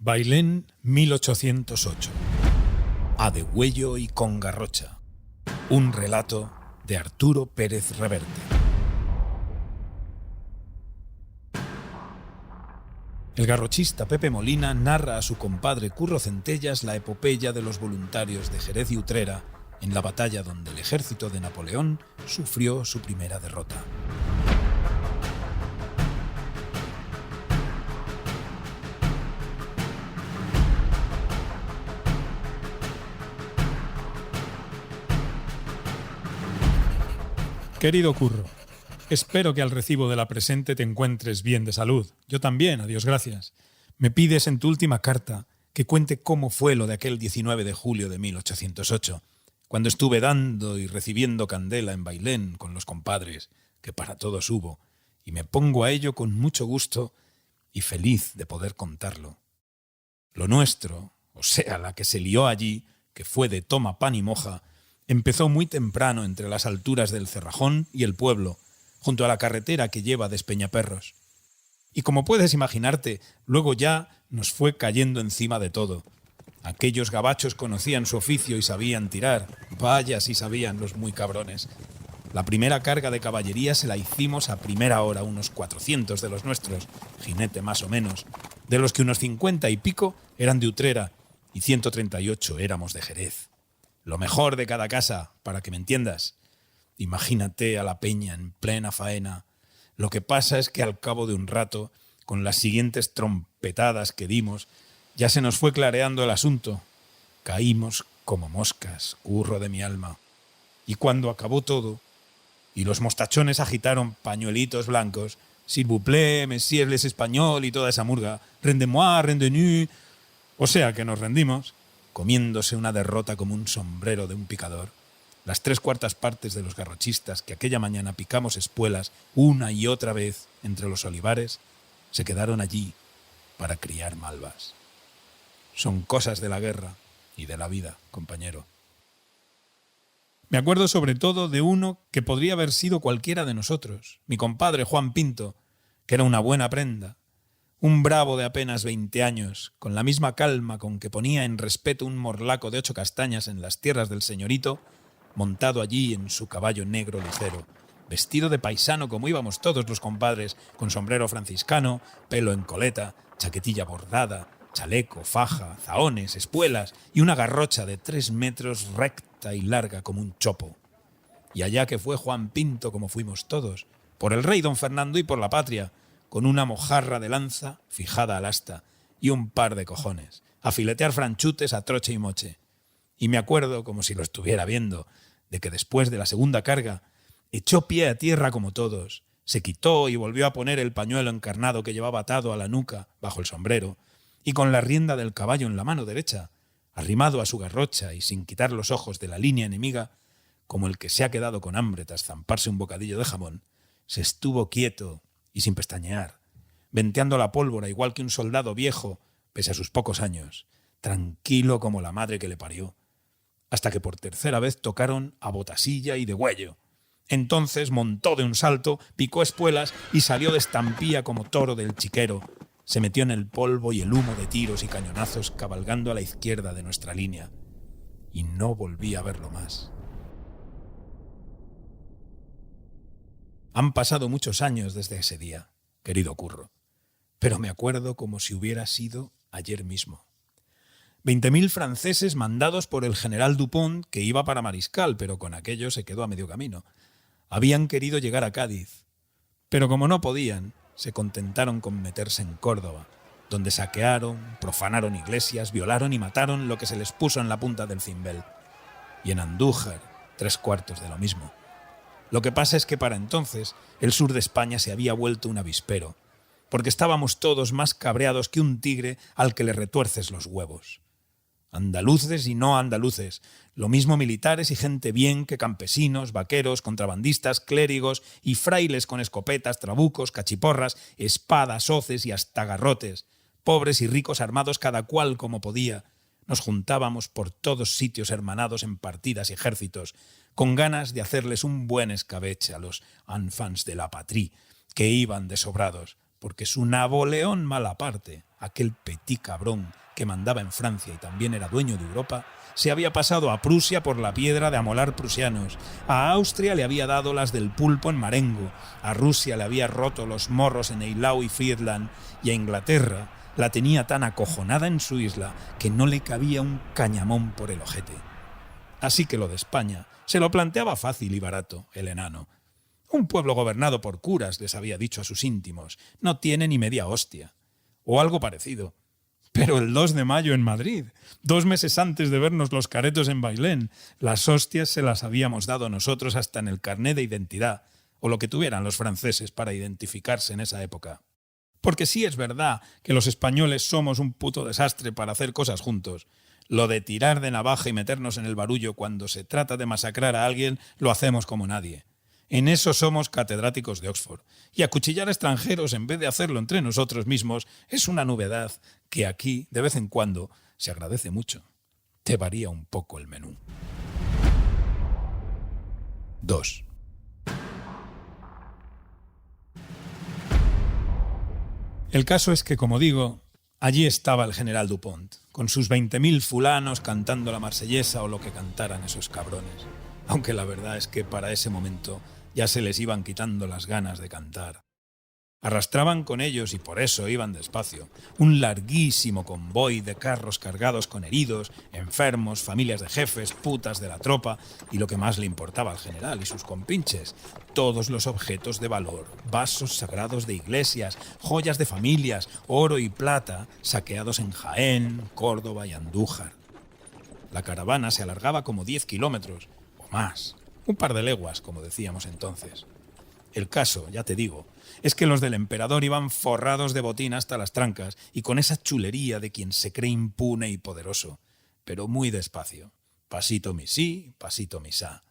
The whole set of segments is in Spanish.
Bailén 1808. A degüello y con garrocha. Un relato de Arturo Pérez Reverte. El garrochista Pepe Molina narra a su compadre Curro Centellas la epopeya de los voluntarios de Jerez y Utrera en la batalla donde el ejército de Napoleón sufrió su primera derrota. Querido Curro, espero que al recibo de la presente te encuentres bien de salud. Yo también, a Dios gracias. Me pides en tu última carta que cuente cómo fue lo de aquel 19 de julio de 1808, cuando estuve dando y recibiendo candela en Bailén con los compadres, que para todos hubo, y me pongo a ello con mucho gusto y feliz de poder contarlo. Lo nuestro, o sea, la que se lió allí, que fue de toma pan y moja, empezó muy temprano entre las alturas del Cerrajón y el pueblo, junto a la carretera que lleva de Espeñaperros. Y como puedes imaginarte, luego ya nos fue cayendo encima de todo. Aquellos gabachos conocían su oficio y sabían tirar. Vaya si sabían los muy cabrones. La primera carga de caballería se la hicimos a primera hora, unos 400 de los nuestros, jinete más o menos, de los que unos 50 y pico eran de Utrera y 138 éramos de Jerez. Lo mejor de cada casa, para que me entiendas. Imagínate a la peña en plena faena. Lo que pasa es que al cabo de un rato, con las siguientes trompetadas que dimos, ya se nos fue clareando el asunto. Caímos como moscas, Curro de mi alma. Y cuando acabó todo, y los mostachones agitaron pañuelitos blancos, s'il vous plaît, messieurs les español y toda esa murga, rendez-moi, rendez-nous, o sea que nos rendimos, comiéndose una derrota como un sombrero de un picador. Las 3/4 partes de los garrochistas que aquella mañana picamos espuelas una y otra vez entre los olivares se quedaron allí para criar malvas. Son cosas de la guerra y de la vida, compañero. Me acuerdo sobre todo de uno que podría haber sido cualquiera de nosotros, mi compadre Juan Pinto, que era una buena prenda. Un bravo de apenas 20 años, con la misma calma con que ponía en respeto un morlaco de 8 castañas en las tierras del señorito, montado allí en su caballo negro ligero, vestido de paisano como íbamos todos los compadres, con sombrero franciscano, pelo en coleta, chaquetilla bordada, chaleco, faja, zahones, espuelas y una garrocha de 3 metros recta y larga como un chopo. Y allá que fue Juan Pinto como fuimos todos, por el rey don Fernando y por la patria, con una mojarra de lanza fijada al asta y un par de cojones, a filetear franchutes a troche y moche. Y me acuerdo, como si lo estuviera viendo, de que después de la segunda carga echó pie a tierra como todos, se quitó y volvió a poner el pañuelo encarnado que llevaba atado a la nuca bajo el sombrero, y con la rienda del caballo en la mano derecha, arrimado a su garrocha y sin quitar los ojos de la línea enemiga, como el que se ha quedado con hambre tras zamparse un bocadillo de jamón, se estuvo quieto y sin pestañear, venteando la pólvora igual que un soldado viejo, pese a sus pocos años, tranquilo como la madre que le parió, hasta que por tercera vez tocaron a botasilla y degüello. Entonces montó de un salto, picó espuelas y salió de estampía como toro del chiquero. Se metió en el polvo y el humo de tiros y cañonazos cabalgando a la izquierda de nuestra línea. Y no volví a verlo más. Han pasado muchos años desde ese día, querido Curro, pero me acuerdo como si hubiera sido ayer mismo. 20.000 franceses mandados por el general Dupont, que iba para mariscal, pero con aquello se quedó a medio camino. Habían querido llegar a Cádiz, pero como no podían, se contentaron con meterse en Córdoba, donde saquearon, profanaron iglesias, violaron y mataron lo que se les puso en la punta del cimbel. Y en Andújar, 3/4 de lo mismo. Lo que pasa es que para entonces el sur de España se había vuelto un avispero, porque estábamos todos más cabreados que un tigre al que le retuerces los huevos. Andaluces y no andaluces, lo mismo militares y gente bien que campesinos, vaqueros, contrabandistas, clérigos y frailes con escopetas, trabucos, cachiporras, espadas, hoces y hasta garrotes, pobres y ricos armados cada cual como podía. Nos juntábamos por todos sitios hermanados en partidas y ejércitos, con ganas de hacerles un buen escabeche a los enfants de la patrie, que iban de sobrados, porque su Napoleón Malaparte, aquel petit cabrón que mandaba en Francia y también era dueño de Europa, se había pasado a Prusia por la piedra de amolar prusianos, a Austria le había dado las del pulpo en Marengo, a Rusia le había roto los morros en Eylau y Friedland, y a Inglaterra la tenía tan acojonada en su isla que no le cabía un cañamón por el ojete. Así que lo de España se lo planteaba fácil y barato, el enano. Un pueblo gobernado por curas, les había dicho a sus íntimos, no tiene ni media hostia. O algo parecido. Pero el 2 de mayo en Madrid, 2 meses antes de vernos los caretos en Bailén, las hostias se las habíamos dado nosotros hasta en el carné de identidad, o lo que tuvieran los franceses para identificarse en esa época. Porque sí es verdad que los españoles somos un puto desastre para hacer cosas juntos. Lo de tirar de navaja y meternos en el barullo cuando se trata de masacrar a alguien lo hacemos como nadie. En eso somos catedráticos de Oxford. Y acuchillar a extranjeros en vez de hacerlo entre nosotros mismos es una novedad que aquí, de vez en cuando, se agradece mucho. Te varía un poco el menú. 2. El caso es que, como digo, allí estaba el general Dupont, con sus 20.000 fulanos cantando la marsellesa o lo que cantaran esos cabrones. Aunque la verdad es que para ese momento ya se les iban quitando las ganas de cantar. Arrastraban con ellos y por eso iban despacio. Un larguísimo convoy de carros cargados con heridos, enfermos, familias de jefes, putas de la tropa y lo que más le importaba al general y sus compinches, todos los objetos de valor, vasos sagrados de iglesias, joyas de familias, oro y plata, saqueados en Jaén, Córdoba y Andújar. La caravana se alargaba como 10 kilómetros, o más, un par de leguas, como decíamos entonces. El caso, ya te digo, es que los del emperador iban forrados de botín hasta las trancas y con esa chulería de quien se cree impune y poderoso, pero muy despacio. Pasito mi sí, pasito mi sa.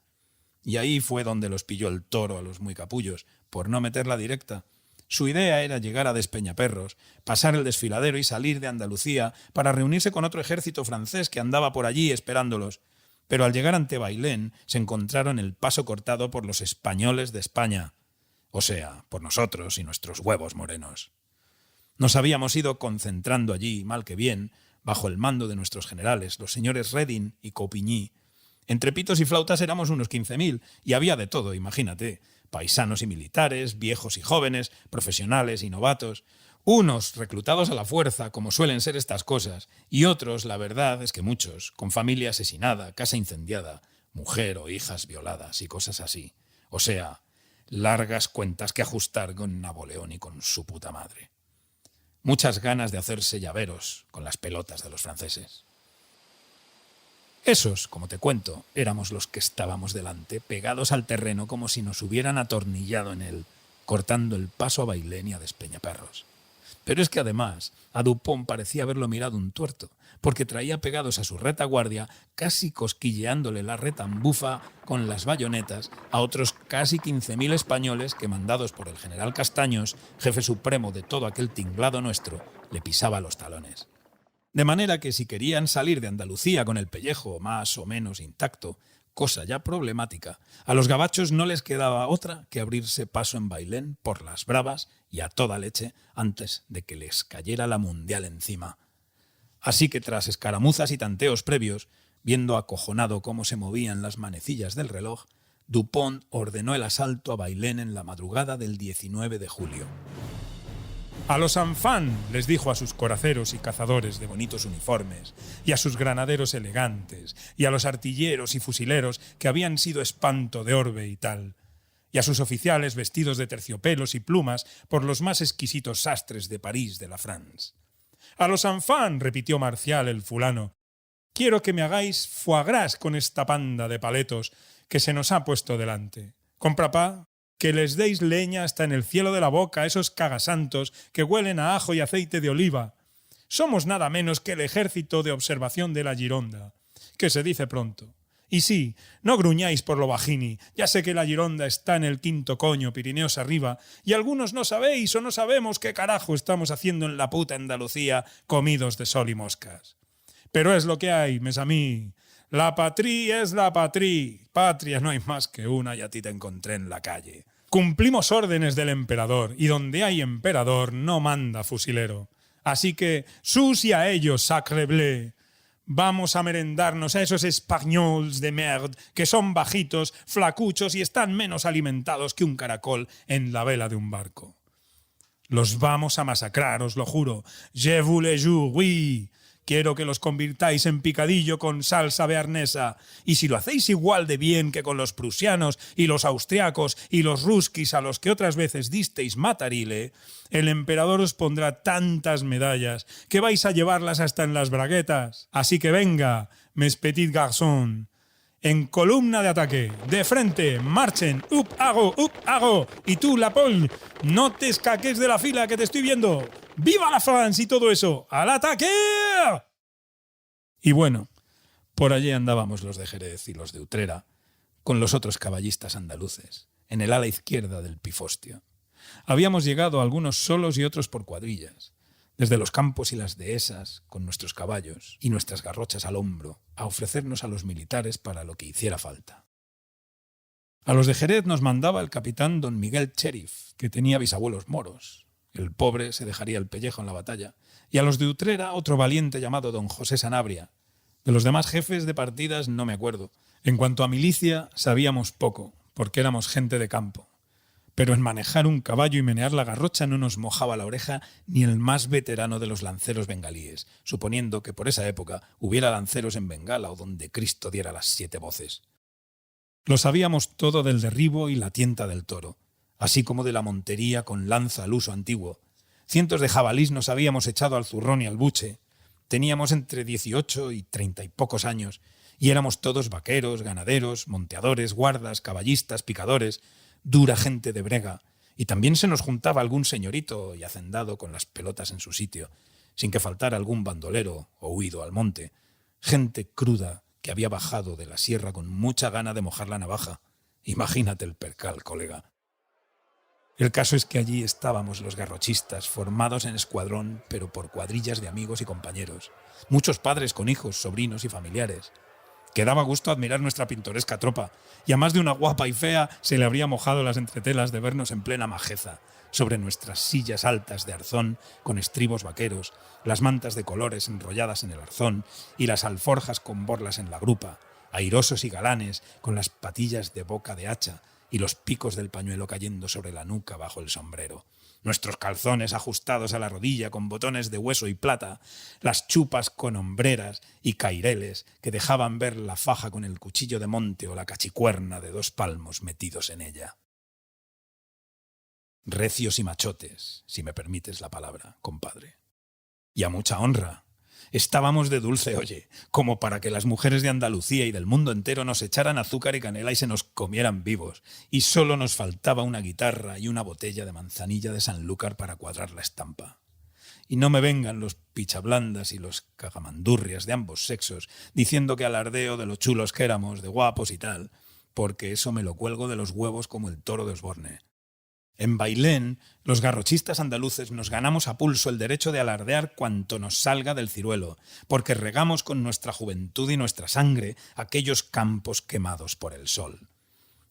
Y ahí fue donde los pilló el toro a los muy capullos, por no meterla directa. Su idea era llegar a Despeñaperros, pasar el desfiladero y salir de Andalucía para reunirse con otro ejército francés que andaba por allí esperándolos. Pero al llegar ante Bailén se encontraron el paso cortado por los españoles de España. O sea, por nosotros y nuestros huevos morenos. Nos habíamos ido concentrando allí, mal que bien, bajo el mando de nuestros generales, los señores Reding y Coupigny. Entre pitos y flautas éramos unos 15.000, y había de todo, imagínate. Paisanos y militares, viejos y jóvenes, profesionales y novatos. Unos reclutados a la fuerza, como suelen ser estas cosas, y otros, la verdad es que muchos, con familia asesinada, casa incendiada, mujer o hijas violadas y cosas así. O sea, largas cuentas que ajustar con Napoleón y con su puta madre. Muchas ganas de hacerse llaveros con las pelotas de los franceses. Esos, como te cuento, éramos los que estábamos delante, pegados al terreno como si nos hubieran atornillado en él, cortando el paso a Bailén y a Despeñaperros. Pero es que además a Dupont parecía haberlo mirado un tuerto, porque traía pegados a su retaguardia, casi cosquilleándole la retambufa con las bayonetas, a otros casi 15.000 españoles que, mandados por el general Castaños, jefe supremo de todo aquel tinglado nuestro, le pisaba los talones. De manera que si querían salir de Andalucía con el pellejo más o menos intacto, cosa ya problemática, a los gabachos no les quedaba otra que abrirse paso en Bailén por las bravas y a toda leche antes de que les cayera la mundial encima. Así que tras escaramuzas y tanteos previos, viendo acojonado cómo se movían las manecillas del reloj, Dupont ordenó el asalto a Bailén en la madrugada del 19 de julio. «A los Anfán», les dijo a sus coraceros y cazadores de bonitos uniformes, y a sus granaderos elegantes, y a los artilleros y fusileros que habían sido espanto de orbe y tal, y a sus oficiales vestidos de terciopelos y plumas por los más exquisitos sastres de París de la France. «A los Anfán», repitió Marcial el fulano, «quiero que me hagáis foie gras con esta panda de paletos que se nos ha puesto delante. Comprapá, que les deis leña hasta en el cielo de la boca a esos cagasantos que huelen a ajo y aceite de oliva. Somos nada menos que el ejército de observación de la Gironda, que se dice pronto. Y sí, no gruñáis por lo bajini, ya sé que la Gironda está en el quinto coño, Pirineos arriba, y algunos no sabéis o no sabemos qué carajo estamos haciendo en la puta Andalucía comidos de sol y moscas. Pero es lo que hay, mes a mí. La patria es la patria. Patria no hay más que una y a ti te encontré en la calle. Cumplimos órdenes del emperador, y donde hay emperador no manda fusilero. Así que, sus y a ellos, sacrebleu. Vamos a merendarnos a esos españoles de merde que son bajitos, flacuchos y están menos alimentados que un caracol en la vela de un barco. Los vamos a masacrar, os lo juro. Je vous le jure, oui. Quiero que los convirtáis en picadillo con salsa bearnesa. Y si lo hacéis igual de bien que con los prusianos y los austriacos y los ruskis a los que otras veces disteis matarile, el emperador os pondrá tantas medallas que vais a llevarlas hasta en las braguetas. Así que venga, mes petit garçon. En columna de ataque, de frente, marchen, up, hago, y tú, la Paul, no te escaques de la fila que te estoy viendo. ¡Viva la France y todo eso! ¡Al ataque! Y bueno, por allí andábamos los de Jerez y los de Utrera, con los otros caballistas andaluces, en el ala izquierda del pifostio. Habíamos llegado algunos solos y otros por cuadrillas, desde los campos y las dehesas, con nuestros caballos y nuestras garrochas al hombro, a ofrecernos a los militares para lo que hiciera falta. A los de Jerez nos mandaba el capitán don Miguel Cherif, que tenía bisabuelos moros. El pobre se dejaría el pellejo en la batalla. Y a los de Utrera otro valiente llamado don José Sanabria. De los demás jefes de partidas no me acuerdo. En cuanto a milicia, sabíamos poco, porque éramos gente de campo. Pero en manejar un caballo y menear la garrocha no nos mojaba la oreja ni el más veterano de los lanceros bengalíes, suponiendo que por esa época hubiera lanceros en Bengala o donde Cristo diera las 7 voces. Lo sabíamos todo del derribo y la tienta del toro, así como de la montería con lanza al uso antiguo. Cientos de jabalís nos habíamos echado al zurrón y al buche. Teníamos entre 18 y 30 y pocos años, y éramos todos vaqueros, ganaderos, monteadores, guardas, caballistas, picadores, dura gente de brega, y también se nos juntaba algún señorito y hacendado con las pelotas en su sitio, sin que faltara algún bandolero o huido al monte, gente cruda que había bajado de la sierra con mucha gana de mojar la navaja. Imagínate el percal, colega. El caso es que allí estábamos los garrochistas, formados en escuadrón, pero por cuadrillas de amigos y compañeros, muchos padres con hijos, sobrinos y familiares. Que daba gusto admirar nuestra pintoresca tropa, y a más de una guapa y fea se le habría mojado las entretelas de vernos en plena majeza, sobre nuestras sillas altas de arzón con estribos vaqueros, las mantas de colores enrolladas en el arzón y las alforjas con borlas en la grupa, airosos y galanes con las patillas de boca de hacha y los picos del pañuelo cayendo sobre la nuca bajo el sombrero. Nuestros calzones ajustados a la rodilla con botones de hueso y plata, las chupas con hombreras y caireles que dejaban ver la faja con el cuchillo de monte o la cachicuerna de 2 palmos metidos en ella. Recios y machotes, si me permites la palabra, compadre. Y a mucha honra. Estábamos de dulce oye, como para que las mujeres de Andalucía y del mundo entero nos echaran azúcar y canela y se nos comieran vivos, y solo nos faltaba una guitarra y una botella de manzanilla de Sanlúcar para cuadrar la estampa. Y no me vengan los pichablandas y los cagamandurrias de ambos sexos diciendo que alardeo de lo chulos que éramos, de guapos y tal, porque eso me lo cuelgo de los huevos como el toro de Osborne. En Bailén, los garrochistas andaluces nos ganamos a pulso el derecho de alardear cuanto nos salga del ciruelo, porque regamos con nuestra juventud y nuestra sangre aquellos campos quemados por el sol.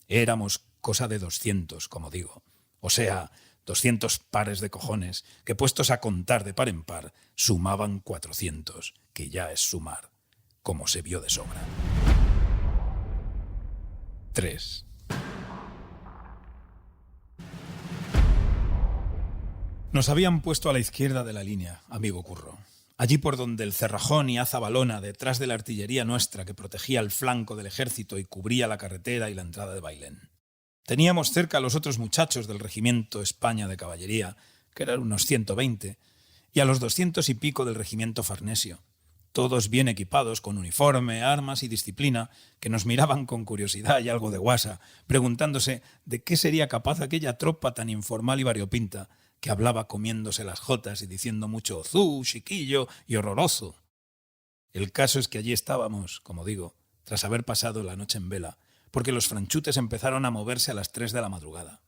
Éramos cosa de 200, como digo, o sea, 200 pares de cojones que, puestos a contar de par en par, sumaban 400, que ya es sumar, como se vio de sobra. 3. Nos habían puesto a la izquierda de la línea, amigo Curro. Allí por donde el Cerrajón y Azabalona, detrás de la artillería nuestra que protegía el flanco del ejército y cubría la carretera y la entrada de Bailén. Teníamos cerca a los otros muchachos del regimiento España de caballería, que eran unos 120, y a los 200 y pico del regimiento Farnesio, todos bien equipados con uniforme, armas y disciplina, que nos miraban con curiosidad y algo de guasa, preguntándose de qué sería capaz aquella tropa tan informal y variopinta, que hablaba comiéndose las jotas y diciendo mucho zú, chiquillo y horroroso. El caso es que allí estábamos, como digo, tras haber pasado la noche en vela, porque los franchutes empezaron a moverse a las 3 de la madrugada.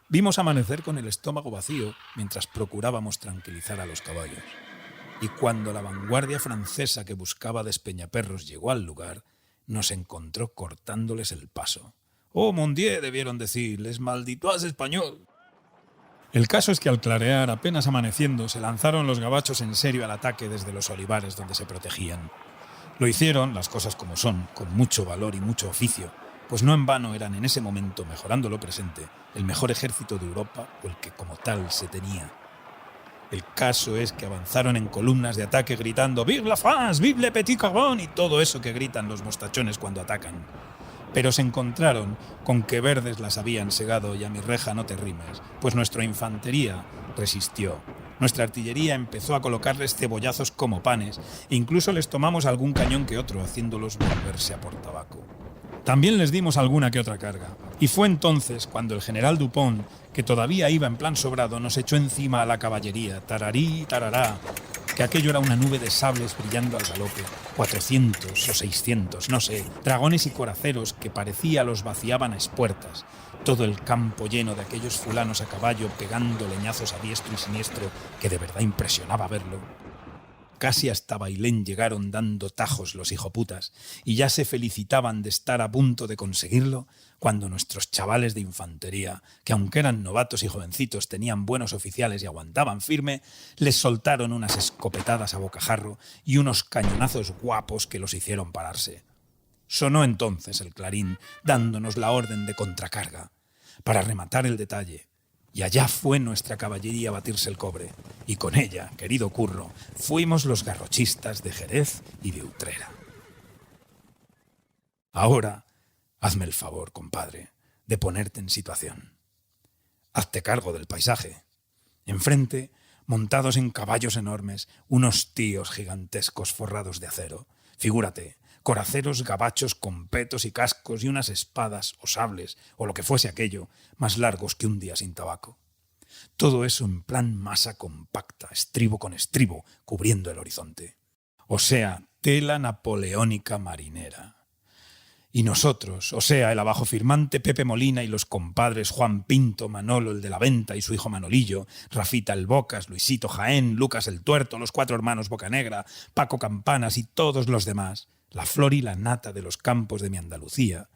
Vimos amanecer con el estómago vacío mientras procurábamos tranquilizar a los caballos. Y cuando la vanguardia francesa que buscaba Despeñaperros llegó al lugar, nos encontró cortándoles el paso, Oh, mon Dieu, debieron decir, les malditos español. El caso es que al clarear, apenas amaneciendo, se lanzaron los gabachos en serio al ataque desde los olivares donde se protegían. Lo hicieron, las cosas como son, con mucho valor y mucho oficio, pues no en vano eran en ese momento, mejorando lo presente, el mejor ejército de Europa o el que como tal se tenía. El caso es que avanzaron en columnas de ataque gritando «Vive la France! ¡Vive le petit carbón!» y todo eso que gritan los mostachones cuando atacan. Pero se encontraron con que verdes las habían segado y a mi reja no te rimes, pues nuestra infantería resistió. Nuestra artillería empezó a colocarles cebollazos como panes e incluso les tomamos algún cañón que otro, haciéndolos volverse a por tabaco. También les dimos alguna que otra carga. Y fue entonces cuando el general Dupont, que todavía iba en plan sobrado, nos echó encima a la caballería, tararí, tarará, que aquello era una nube de sables brillando al galope, 400 o 600, no sé, dragones y coraceros que parecía los vaciaban a espuertas, todo el campo lleno de aquellos fulanos a caballo pegando leñazos a diestro y siniestro que de verdad impresionaba verlo. Casi hasta Bailén llegaron dando tajos los hijoputas y ya se felicitaban de estar a punto de conseguirlo cuando nuestros chavales de infantería, que aunque eran novatos y jovencitos tenían buenos oficiales y aguantaban firme, les soltaron unas escopetadas a bocajarro y unos cañonazos guapos que los hicieron pararse. Sonó entonces el clarín dándonos la orden de contracarga. Para rematar el detalle, y allá fue nuestra caballería a batirse el cobre. Y con ella, querido Curro, fuimos los garrochistas de Jerez y de Utrera. Ahora, hazme el favor, compadre, de ponerte en situación. Hazte cargo del paisaje. Enfrente, montados en caballos enormes, unos tíos gigantescos forrados de acero. Figúrate, coraceros gabachos con petos y cascos y unas espadas o sables, o lo que fuese aquello, más largos que un día sin tabaco. Todo eso en plan masa compacta, estribo con estribo, cubriendo el horizonte. O sea, tela napoleónica marinera. Y nosotros, o sea, el abajo firmante Pepe Molina y los compadres Juan Pinto, Manolo el de la Venta y su hijo Manolillo, Rafita el Bocas, Luisito Jaén, Lucas el Tuerto, los 4 hermanos Bocanegra, Paco Campanas y todos los demás, la flor y la nata de los campos de mi Andalucía,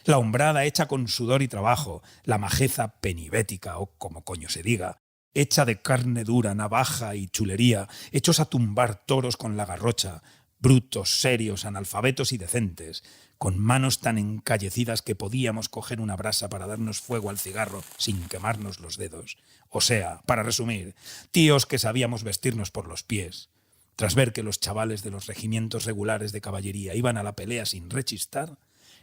la hombrada hecha con sudor y trabajo, la majeza penibética o como coño se diga, hecha de carne dura, navaja y chulería, hechos a tumbar toros con la garrocha, brutos, serios, analfabetos y decentes, con manos tan encallecidas que podíamos coger una brasa para darnos fuego al cigarro sin quemarnos los dedos. O sea, para resumir, tíos que sabíamos vestirnos por los pies. Tras ver que los chavales de los regimientos regulares de caballería iban a la pelea sin rechistar,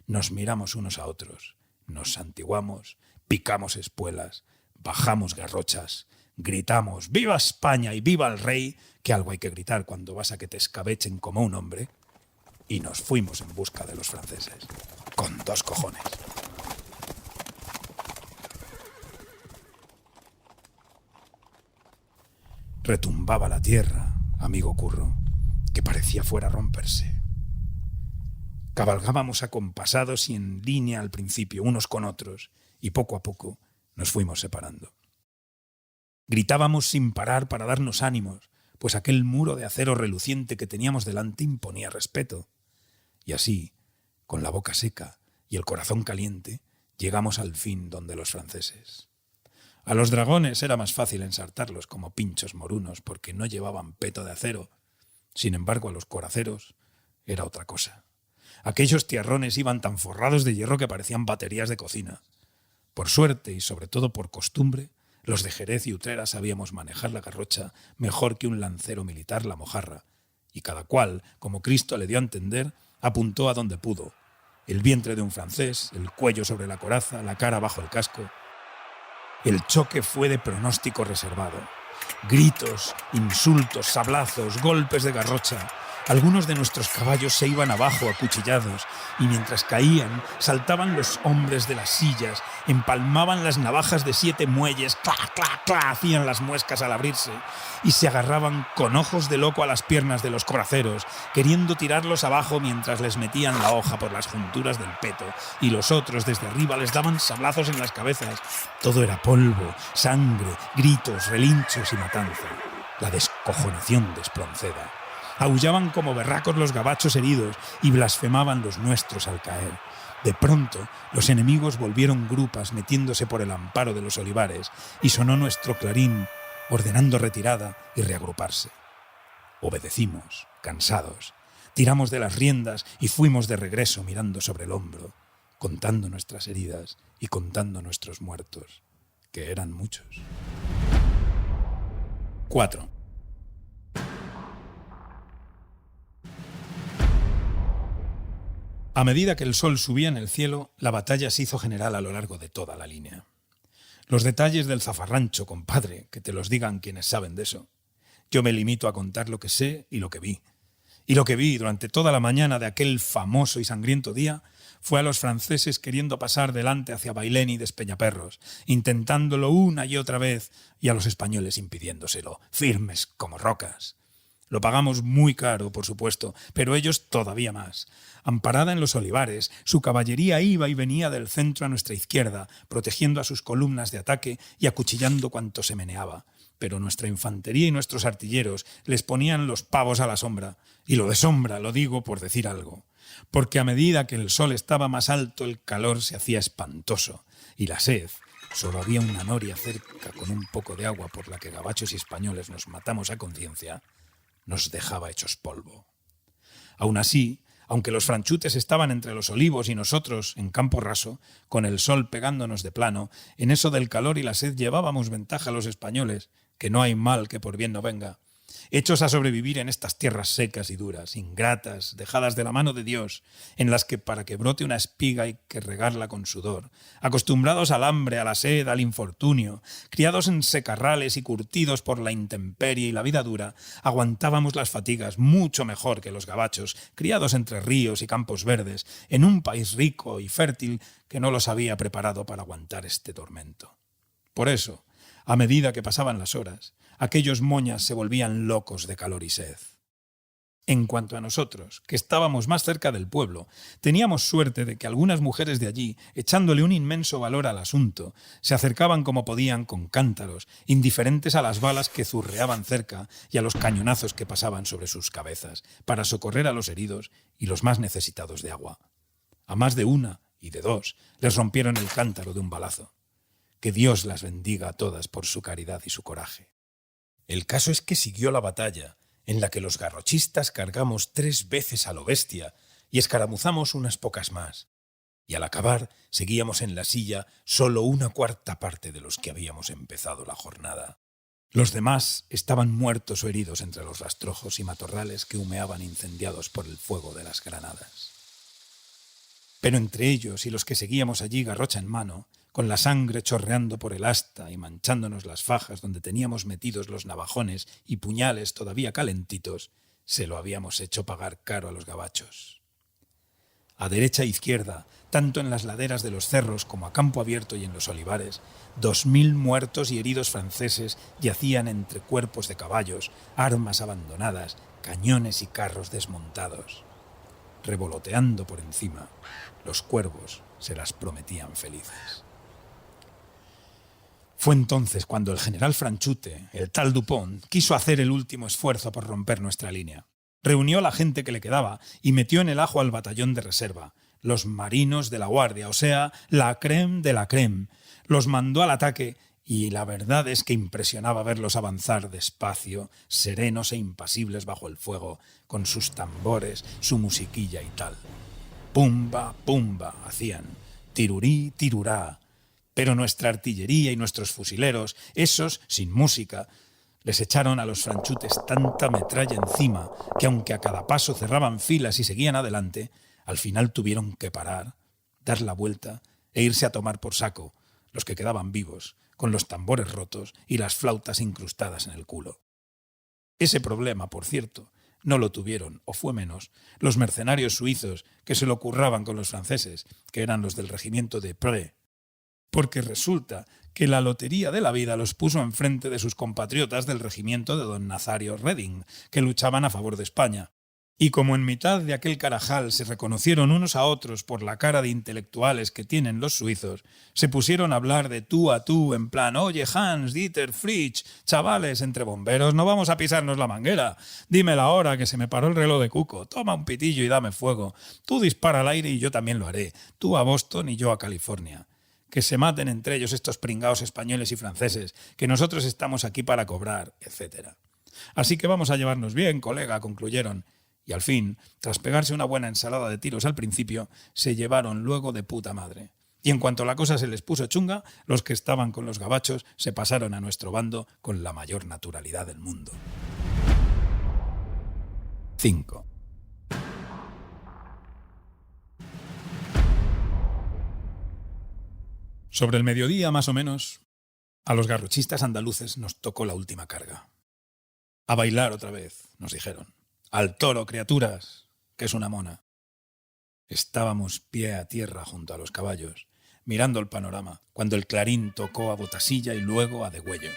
nos miramos unos a otros, nos santiguamos, picamos espuelas, bajamos garrochas, gritamos «¡Viva España y viva el rey!», que algo hay que gritar cuando vas a que te escabechen como un hombre, y nos fuimos en busca de los franceses, con 2 cojones. Retumbaba la tierra, amigo Curro, que parecía fuera a romperse. Cabalgábamos acompasados y en línea al principio, unos con otros, y poco a poco nos fuimos separando. Gritábamos sin parar para darnos ánimos, pues aquel muro de acero reluciente que teníamos delante imponía respeto. Y así, con la boca seca y el corazón caliente, llegamos al fin donde los franceses. A los dragones era más fácil ensartarlos como pinchos morunos porque no llevaban peto de acero. Sin embargo, a los coraceros era otra cosa. Aquellos tierrones iban tan forrados de hierro que parecían baterías de cocina. Por suerte y sobre todo por costumbre, los de Jerez y Utrera sabíamos manejar la garrocha mejor que un lancero militar la mojarra, y cada cual, como Cristo le dio a entender, apuntó a donde pudo. El vientre de un francés, el cuello sobre la coraza, la cara bajo el casco. El choque fue de pronóstico reservado. Gritos, insultos, sablazos, golpes de garrocha. Algunos de nuestros caballos se iban abajo acuchillados y mientras caían saltaban los hombres de las sillas, empalmaban las navajas de 7 muelles, ¡cla, cla, cla!, hacían las muescas al abrirse y se agarraban con ojos de loco a las piernas de los coraceros, queriendo tirarlos abajo mientras les metían la hoja por las junturas del peto y los otros desde arriba les daban sablazos en las cabezas. Todo era polvo, sangre, gritos, relinchos y matanza. La descojonación de Espronceda. Aullaban como berracos los gabachos heridos y blasfemaban los nuestros al caer. De pronto, los enemigos volvieron grupas metiéndose por el amparo de los olivares y sonó nuestro clarín ordenando retirada y reagruparse. Obedecimos, cansados. Tiramos de las riendas y fuimos de regreso mirando sobre el hombro, contando nuestras heridas y contando nuestros muertos, que eran muchos. 4. A medida que el sol subía en el cielo, la batalla se hizo general a lo largo de toda la línea. Los detalles del zafarrancho, compadre, que te los digan quienes saben de eso. Yo me limito a contar lo que sé y lo que vi. Y lo que vi durante toda la mañana de aquel famoso y sangriento día fue a los franceses queriendo pasar delante hacia Bailén y Despeñaperros, intentándolo una y otra vez, y a los españoles impidiéndoselo, firmes como rocas. Lo pagamos muy caro, por supuesto, pero ellos todavía más. Amparada en los olivares, su caballería iba y venía del centro a nuestra izquierda, protegiendo a sus columnas de ataque y acuchillando cuanto se meneaba. Pero nuestra infantería y nuestros artilleros les ponían los pavos a la sombra. Y lo de sombra lo digo por decir algo. Porque a medida que el sol estaba más alto, el calor se hacía espantoso. Y la sed, solo había una noria cerca con un poco de agua por la que gabachos y españoles nos matamos a conciencia, nos dejaba hechos polvo. Aún así, aunque los franchutes estaban entre los olivos y nosotros en campo raso, con el sol pegándonos de plano, en eso del calor y la sed llevábamos ventaja a los españoles, que no hay mal que por bien no venga, hechos a sobrevivir en estas tierras secas y duras, ingratas, dejadas de la mano de Dios, en las que para que brote una espiga hay que regarla con sudor, acostumbrados al hambre, a la sed, al infortunio, criados en secarrales y curtidos por la intemperie y la vida dura, aguantábamos las fatigas mucho mejor que los gabachos, criados entre ríos y campos verdes, en un país rico y fértil que no los había preparado para aguantar este tormento. Por eso, a medida que pasaban las horas, aquellos moñas se volvían locos de calor y sed. En cuanto a nosotros, que estábamos más cerca del pueblo, teníamos suerte de que algunas mujeres de allí, echándole un inmenso valor al asunto, se acercaban como podían con cántaros, indiferentes a las balas que zurreaban cerca y a los cañonazos que pasaban sobre sus cabezas, para socorrer a los heridos y los más necesitados de agua. A más de una y de dos les rompieron el cántaro de un balazo. Que Dios las bendiga a todas por su caridad y su coraje. El caso es que siguió la batalla, en la que los garrochistas cargamos 3 veces a lo bestia y escaramuzamos unas pocas más. Y al acabar, seguíamos en la silla solo 1/4 parte de los que habíamos empezado la jornada. Los demás estaban muertos o heridos entre los rastrojos y matorrales que humeaban incendiados por el fuego de las granadas. Pero entre ellos y los que seguíamos allí garrocha en mano, con la sangre chorreando por el asta y manchándonos las fajas donde teníamos metidos los navajones y puñales todavía calentitos, se lo habíamos hecho pagar caro a los gabachos. A derecha e izquierda, tanto en las laderas de los cerros como a campo abierto y en los olivares, 2000 muertos y heridos franceses yacían entre cuerpos de caballos, armas abandonadas, cañones y carros desmontados. Revoloteando por encima, los cuervos se las prometían felices. Fue entonces cuando el general Franchute, el tal Dupont, quiso hacer el último esfuerzo por romper nuestra línea. Reunió a la gente que le quedaba y metió en el ajo al batallón de reserva, los marinos de la guardia, o sea, la crème de la crème. Los mandó al ataque y la verdad es que impresionaba verlos avanzar despacio, serenos e impasibles bajo el fuego, con sus tambores, su musiquilla y tal. Pumba, pumba, hacían, tirurí, tirurá. Pero nuestra artillería y nuestros fusileros, esos sin música, les echaron a los franchutes tanta metralla encima que aunque a cada paso cerraban filas y seguían adelante, al final tuvieron que parar, dar la vuelta e irse a tomar por saco, los que quedaban vivos, con los tambores rotos y las flautas incrustadas en el culo. Ese problema, por cierto, no lo tuvieron, o fue menos, los mercenarios suizos que se lo curraban con los franceses, que eran los del regimiento de Pré, porque resulta que la lotería de la vida los puso enfrente de sus compatriotas del regimiento de don Nazario Reding, que luchaban a favor de España. Y como en mitad de aquel carajal se reconocieron unos a otros por la cara de intelectuales que tienen los suizos, se pusieron a hablar de tú a tú en plan, oye Hans, Dieter, Fritsch, chavales, entre bomberos no vamos a pisarnos la manguera. Dime la hora que se me paró el reloj de cuco, toma un pitillo y dame fuego. Tú dispara al aire y yo también lo haré. Tú a Boston y yo a California. Que se maten entre ellos estos pringaos españoles y franceses, que nosotros estamos aquí para cobrar, etc. Así que vamos a llevarnos bien, colega, concluyeron. Y al fin, tras pegarse una buena ensalada de tiros al principio, se llevaron luego de puta madre. Y en cuanto la cosa se les puso chunga, los que estaban con los gabachos se pasaron a nuestro bando con la mayor naturalidad del mundo. 5. Sobre el mediodía, más o menos, a los garrochistas andaluces nos tocó la última carga. A bailar otra vez, nos dijeron. Al toro, criaturas, que es una mona. Estábamos pie a tierra junto a los caballos, mirando el panorama, cuando el clarín tocó a botasilla y luego a degüello.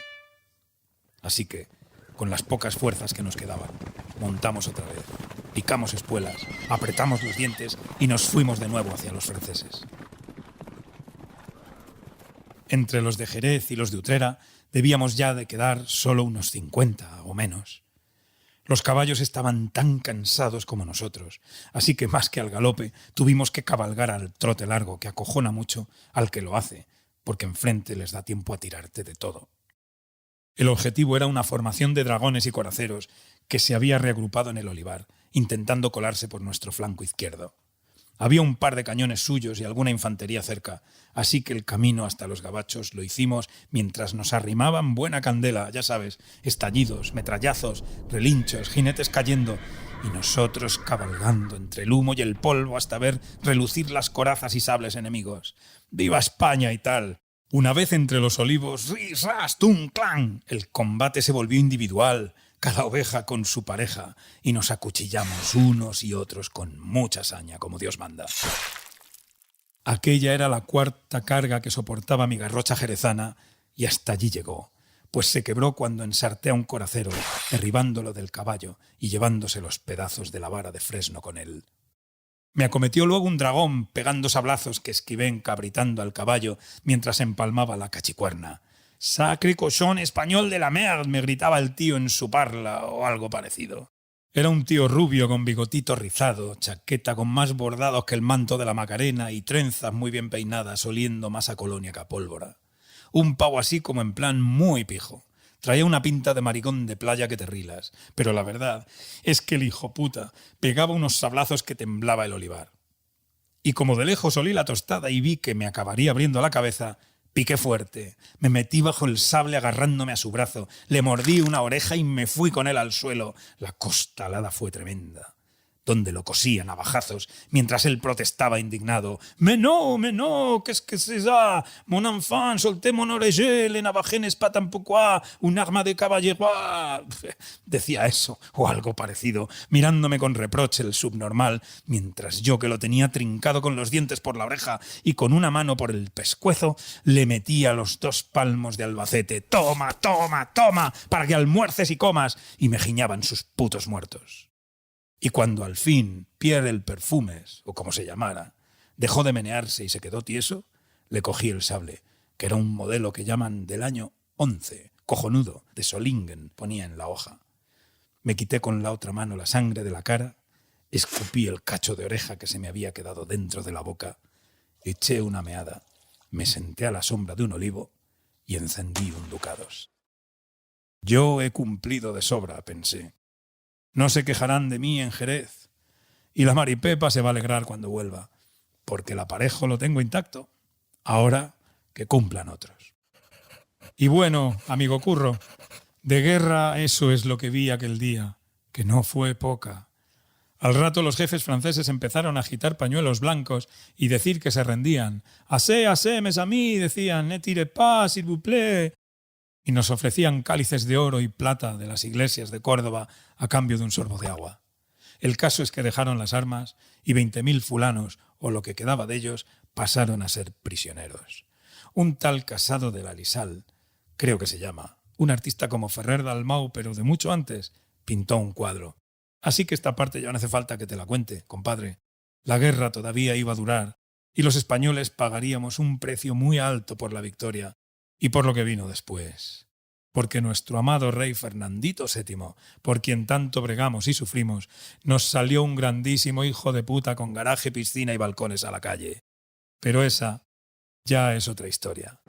Así que, con las pocas fuerzas que nos quedaban, montamos otra vez, picamos espuelas, apretamos los dientes y nos fuimos de nuevo hacia los franceses. Entre los de Jerez y los de Utrera debíamos ya de quedar solo unos 50 o menos. Los caballos estaban tan cansados como nosotros, así que más que al galope tuvimos que cabalgar al trote largo, que acojona mucho al que lo hace, porque enfrente les da tiempo a tirarte de todo. El objetivo era una formación de dragones y coraceros que se había reagrupado en el olivar, intentando colarse por nuestro flanco izquierdo. Había un par de cañones suyos y alguna infantería cerca, así que el camino hasta los gabachos lo hicimos mientras nos arrimaban buena candela, ya sabes, estallidos, metrallazos, relinchos, jinetes cayendo, y nosotros cabalgando entre el humo y el polvo hasta ver relucir las corazas y sables enemigos. ¡Viva España y tal! Una vez entre los olivos, ¡ris, ras, tum, clan!, el combate se volvió individual, cada oveja con su pareja, y nos acuchillamos unos y otros con mucha saña, como Dios manda. Aquella era la cuarta carga que soportaba mi garrocha jerezana, y hasta allí llegó, pues se quebró cuando ensarté a un coracero, derribándolo del caballo y llevándose los pedazos de la vara de fresno con él. Me acometió luego un dragón, pegando sablazos que esquivé encabritando al caballo mientras empalmaba la cachicuerna. «Sacre cochón español de la merde», me gritaba el tío en su parla o algo parecido. Era un tío rubio con bigotito rizado, chaqueta con más bordados que el manto de la Macarena y trenzas muy bien peinadas, oliendo más a colonia que a pólvora. Un pavo así como en plan muy pijo. Traía una pinta de maricón de playa que te rilas, pero la verdad es que el hijo puta pegaba unos sablazos que temblaba el olivar. Y como de lejos olí la tostada y vi que me acabaría abriendo la cabeza, piqué fuerte, me metí bajo el sable agarrándome a su brazo, le mordí una oreja y me fui con él al suelo. La costalada fue tremenda, donde lo cosí a navajazos, mientras él protestaba indignado. Mais non, qu'est-ce que c'est ça? Mon enfant, soltez mon oreiller, le navajé n'est pas tampoco un arma de caballero. Decía eso, o algo parecido, mirándome con reproche el subnormal, mientras yo, que lo tenía trincado con los dientes por la oreja y con una mano por el pescuezo, le metía los 2 palmos de Albacete. «Toma, toma, toma, para que almuerces y comas», y me giñaban sus putos muertos. Y cuando al fin Pierre el Perfumes, o como se llamara, dejó de menearse y se quedó tieso, le cogí el sable, que era un modelo que llaman del año 11, cojonudo, de Solingen, ponía en la hoja. Me quité con la otra mano la sangre de la cara, escupí el cacho de oreja que se me había quedado dentro de la boca, eché una meada, me senté a la sombra de un olivo y encendí un ducados. Yo he cumplido de sobra, pensé. No se quejarán de mí en Jerez, y la Maripepa se va a alegrar cuando vuelva, porque el aparejo lo tengo intacto. Ahora que cumplan otros. Y bueno, amigo Curro, de guerra eso es lo que vi aquel día, que no fue poca. Al rato los jefes franceses empezaron a agitar pañuelos blancos y decir que se rendían. «Assez, mes amis», decían, «ne tirez pas, s'il vous plaît», y nos ofrecían cálices de oro y plata de las iglesias de Córdoba a cambio de un sorbo de agua. El caso es que dejaron las armas y 20.000 fulanos, o lo que quedaba de ellos, pasaron a ser prisioneros. Un tal Casado de la Lisal, creo que se llama, un artista como Ferrer Dalmau, pero de mucho antes, pintó un cuadro. Así que esta parte ya no hace falta que te la cuente, compadre. La guerra todavía iba a durar y los españoles pagaríamos un precio muy alto por la victoria y por lo que vino después. Porque nuestro amado rey Fernandito VII, por quien tanto bregamos y sufrimos, nos salió un grandísimo hijo de puta con garaje, piscina y balcones a la calle. Pero esa ya es otra historia.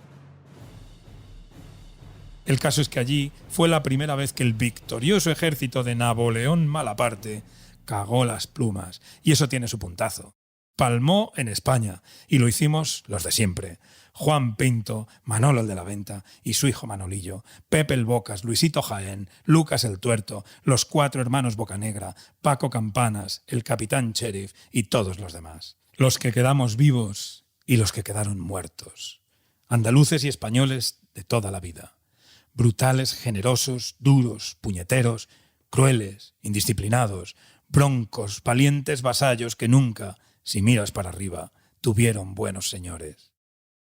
El caso es que allí fue la primera vez que el victorioso ejército de Napoleón Malaparte cagó las plumas, y eso tiene su puntazo. Palmó en España, y lo hicimos los de siempre. Juan Pinto, Manolo el de la Venta y su hijo Manolillo, Pepe el Bocas, Luisito Jaén, Lucas el Tuerto, los 4 hermanos Bocanegra, Paco Campanas, el capitán Sheriff y todos los demás. Los que quedamos vivos y los que quedaron muertos. Andaluces y españoles de toda la vida. Brutales, generosos, duros, puñeteros, crueles, indisciplinados, broncos, valientes vasallos que nunca, si miras para arriba, tuvieron buenos señores.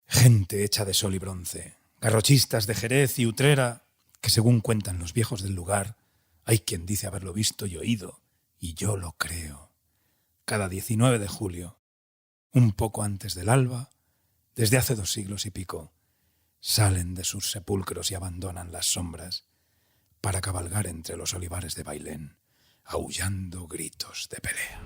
Gente hecha de sol y bronce, garrochistas de Jerez y Utrera, que según cuentan los viejos del lugar, hay quien dice haberlo visto y oído, y yo lo creo. Cada 19 de julio, un poco antes del alba, desde hace 2 siglos y pico, salen de sus sepulcros y abandonan las sombras para cabalgar entre los olivares de Bailén, aullando gritos de pelea.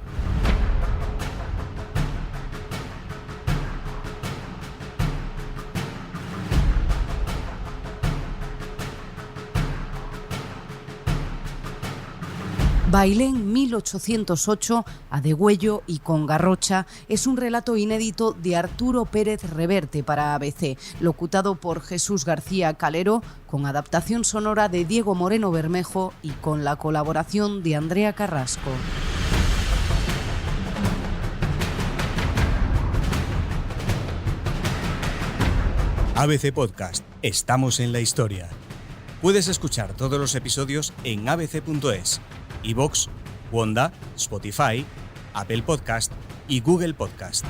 Bailén 1808, a degüello y con garrocha, es un relato inédito de Arturo Pérez Reverte para ABC, locutado por Jesús García Calero, con adaptación sonora de Diego Moreno Bermejo y con la colaboración de Andrea Carrasco. ABC Podcast. Estamos en la historia. Puedes escuchar todos los episodios en abc.es, iVoox, Wanda, Spotify, Apple Podcast y Google Podcast.